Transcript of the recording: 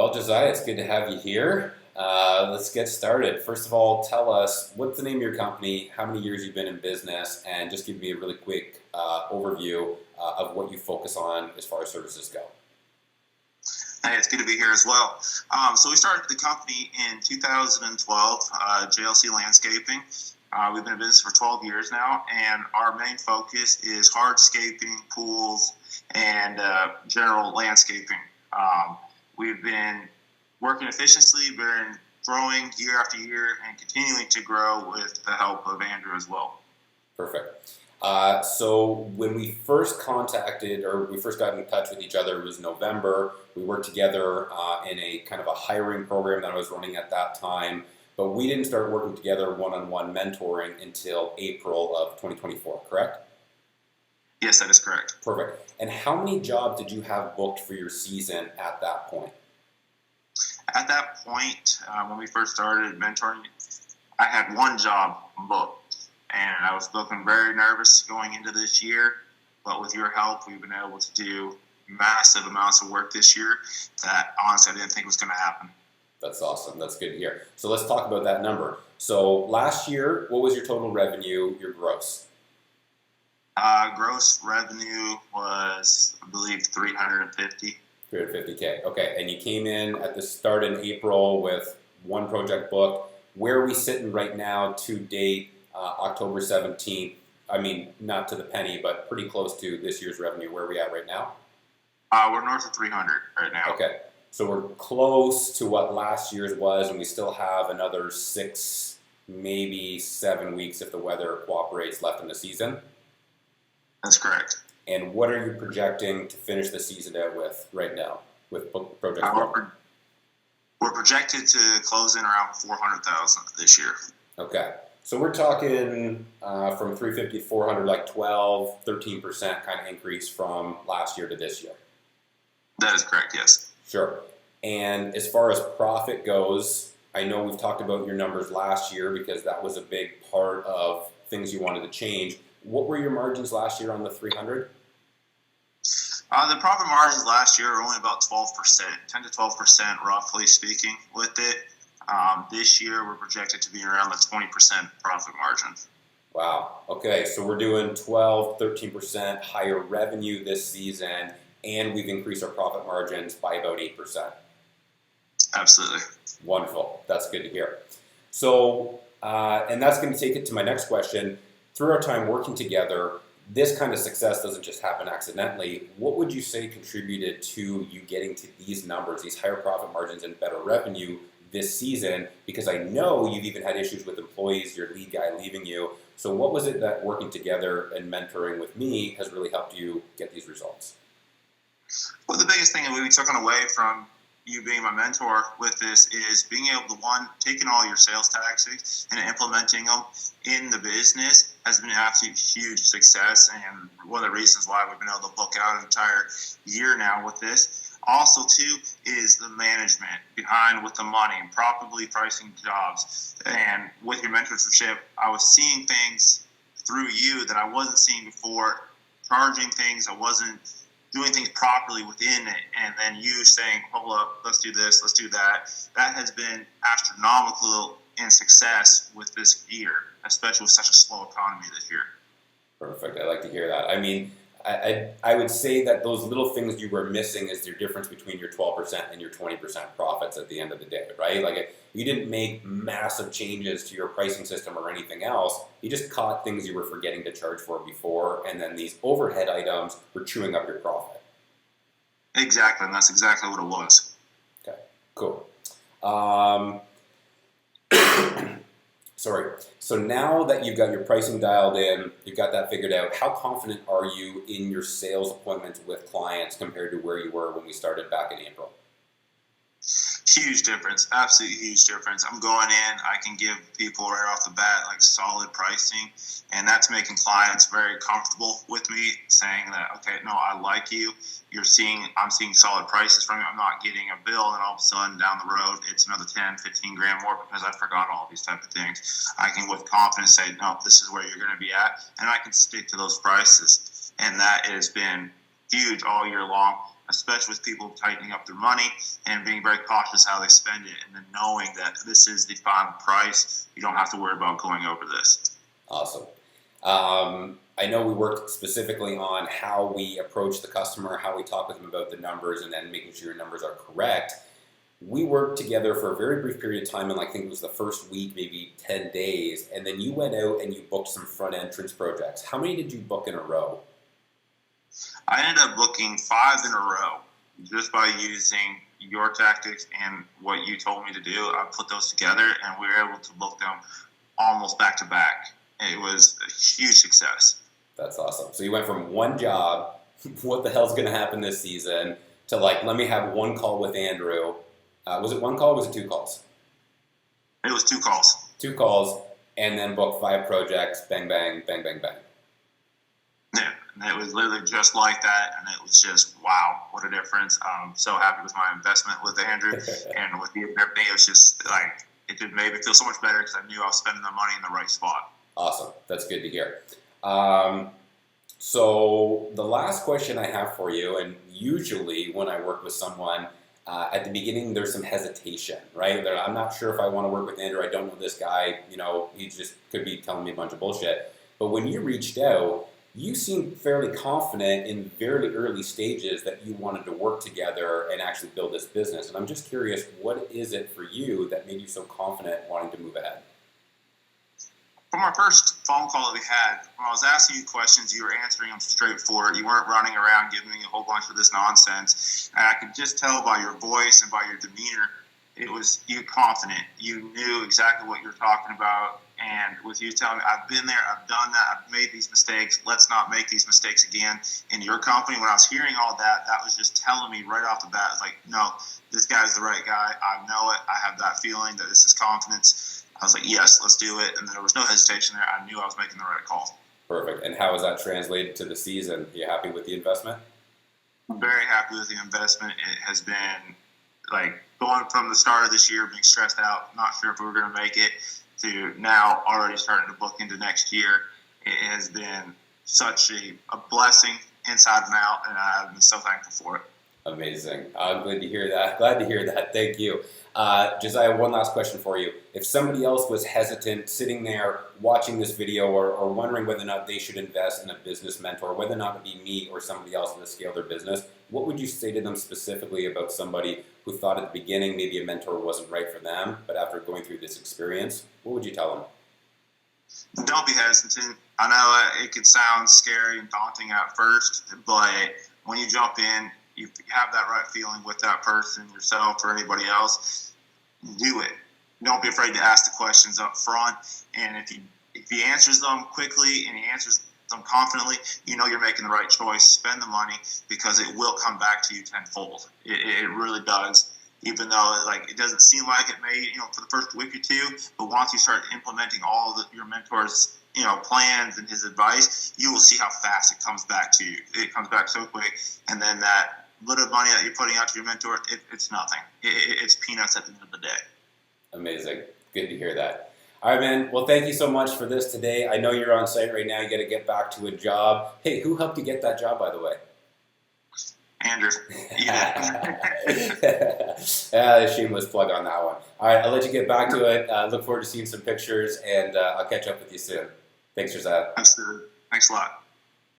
Well, Josiah, it's good to have you here. Let's get started. First of all, tell us what's the name of your company, how many years you've been in business, and just give me a really quick overview of what you focus on as far as services go. Hey, it's good to be here as well. So we started the company in 2012, JLC Landscaping. We've been in business for 12 years now, and our main focus is hardscaping, pools, and general landscaping. We've been working efficiently, been growing year after year, and continuing to grow with the help of Andrew as well. Perfect. So when we first contacted, or we first got in touch with each other, it was November. We worked together in a kind of a hiring program that I was running at that time, but we didn't start working together one-on-one mentoring until April of 2024, correct? Yes, that is correct. Perfect. And how many jobs did you have booked for your season at that point? At that point, when we first started mentoring, I had one job booked, and I was looking very nervous going into this year. But with your help, we've been able to do massive amounts of work this year that honestly I didn't think was going to happen. That's awesome. That's good to hear. So let's talk about that number. So last year, what was your total revenue, your gross? Gross revenue was, I believe, $350,000. 350K. Okay, and you came in at the start in April with one project book. Where are we sitting right now to date, October 17th? I mean, not to the penny, but pretty close to this year's revenue. Where are we at right now? We're north of 300 right now. Okay, so we're close to what last year's was, and we still have another 6, maybe 7 weeks if the weather cooperates left in the season. That's correct. And what are you projecting to finish the season out with right now with project book? We're projected to close in around $400,000 this year. Okay, so we're talking from 350 to 400, like 12, 13% kind of increase from last year to this year. That is correct, yes. Sure. And as far as profit goes, I know we've talked about your numbers last year because that was a big part of things you wanted to change. What were your margins last year on the 300? The profit margins last year were only about 12%, 10 to 12% roughly speaking with it. This year we're projected to be around the 20% profit margin. Wow. Okay, so we're doing 12, 13% higher revenue this season, and we've increased our profit margins by about 8%. Absolutely. Wonderful. That's good to hear. So, and that's going to take it to my next question. Through our time working together, this kind of success doesn't just happen accidentally. What would you say contributed to you getting to these numbers, these higher profit margins and better revenue this season? Because I know you've even had issues with employees, your lead guy leaving you. So what was it that working together and mentoring with me has really helped you get these results? Well, the biggest thing that we took away from you being my mentor with this is being able to, one, taking all your sales tactics and implementing them in the business has been an absolute huge success, and one of the reasons why we've been able to book out an entire year now with this. Also, too, is the management behind with the money and properly pricing jobs. And with your mentorship, I was seeing things through you that I wasn't seeing before, charging things, I wasn't doing things properly within it, and then you saying, hold up, let's do this, let's do that. That has been astronomical in success with this year, especially with such a slow economy this year. Perfect. I like to hear that. I mean, I would say that those little things you were missing is your difference between your 12% and your 20% profits at the end of the day, right? Like, you didn't make massive changes to your pricing system or anything else. You just caught things you were forgetting to charge for before, and then these overhead items were chewing up your profit. Exactly, and that's exactly what it was. Okay, cool. Sorry. So now that you've got your pricing dialed in, you've got that figured out, how confident are you in your sales appointments with clients compared to where you were when we started back in April? Huge difference, absolutely huge difference. I'm going in, I can give people right off the bat like solid pricing, and that's making clients very comfortable with me, saying that, okay, no, I like you. I'm seeing solid prices from you. I'm not getting a bill, and all of a sudden down the road it's another 10, 15 grand more because I forgot all these type of things. I can with confidence say, no, this is where you're going to be at, and I can stick to those prices. And that has been huge all year long. especially with people tightening up their money and being very cautious how they spend it, and then knowing that this is the final price. You don't have to worry about going over this. Awesome. I know we worked specifically on how we approach the customer, how we talk with them about the numbers, and then making sure your numbers are correct. We worked together for a very brief period of time, and I think it was the first week, maybe 10 days, and then you went out and you booked some front entrance projects. How many did you book in a row? I ended up booking 5 in a row just by using your tactics and what you told me to do. I put those together, and we were able to book them almost back to back. It was a huge success. That's awesome. So you went from one job, what the hell's going to happen this season, to like, let me have one call with Andrew. Was it one call or was it 2 calls? It was 2 calls. 2 calls, and then book 5 projects, bang, bang, bang, bang, bang. Yeah, and it was literally just like that, and it was just, wow, what a difference. I'm so happy with my investment with Andrew, and with you and everything. It was just like, it just made me feel so much better because I knew I was spending the money in the right spot. Awesome. That's good to hear. So the last question I have for you, and usually when I work with someone, at the beginning there's some hesitation, right? I'm not sure if I want to work with Andrew. I don't know this guy. You know, he just could be telling me a bunch of bullshit. But when you reached out, you seemed fairly confident in very early stages that you wanted to work together and actually build this business. And I'm just curious, what is it for you that made you so confident wanting to move ahead? From our first phone call that we had, when I was asking you questions, you were answering them straightforward. You weren't running around giving me a whole bunch of this nonsense. And I could just tell by your voice and by your demeanor, you were confident. You knew exactly what you were talking about. And with you telling me, I've been there, I've done that, I've made these mistakes, let's not make these mistakes again. In your company, when I was hearing all that, that was just telling me right off the bat, it's like, no, this guy's the right guy. I know it. I have that feeling that this is confidence. I was like, yes, let's do it. And there was no hesitation there. I knew I was making the right call. Perfect. And how has that translated to the season? Are you happy with the investment? I'm very happy with the investment. It has been like going from the start of this year, being stressed out, not sure if we were going to make it, to now already starting to book into next year. It has been such a blessing inside and out, and I've been so thankful for it. Amazing. Glad to hear that. Glad to hear that. Thank you. Josiah, one last question for you. If somebody else was hesitant, sitting there watching this video or wondering whether or not they should invest in a business mentor, whether or not it be me or somebody else to scale their business, what would you say to them specifically about somebody who thought at the beginning maybe a mentor wasn't right for them, but after going through this experience, what would you tell them? Don't be hesitant. I know it could sound scary and daunting at first, but when you jump in, you have that right feeling with that person, yourself, or anybody else, do it. Don't be afraid to ask the questions up front. And if he answers them quickly and he answers them confidently, you know you're making the right choice. Spend the money because it will come back to you tenfold. It really does. Even though it doesn't seem like it may, for the first week or two, but once you start implementing all of your mentor's plans and his advice, you will see how fast it comes back to you. It comes back so quick, and then that little money that you're putting out to your mentor, it's nothing. It's peanuts at the end of the day. Amazing. Good to hear that. All right, man. Well, thank you so much for this today. I know you're on site right now. You got to get back to a job. Hey, who helped you get that job, by the way? Andrew. Yeah. Shameless plug on that one. All right, I'll let you get back to it. Look forward to seeing some pictures, and I'll catch up with you soon. Thanks, Josiah. Absolutely. Thanks a lot.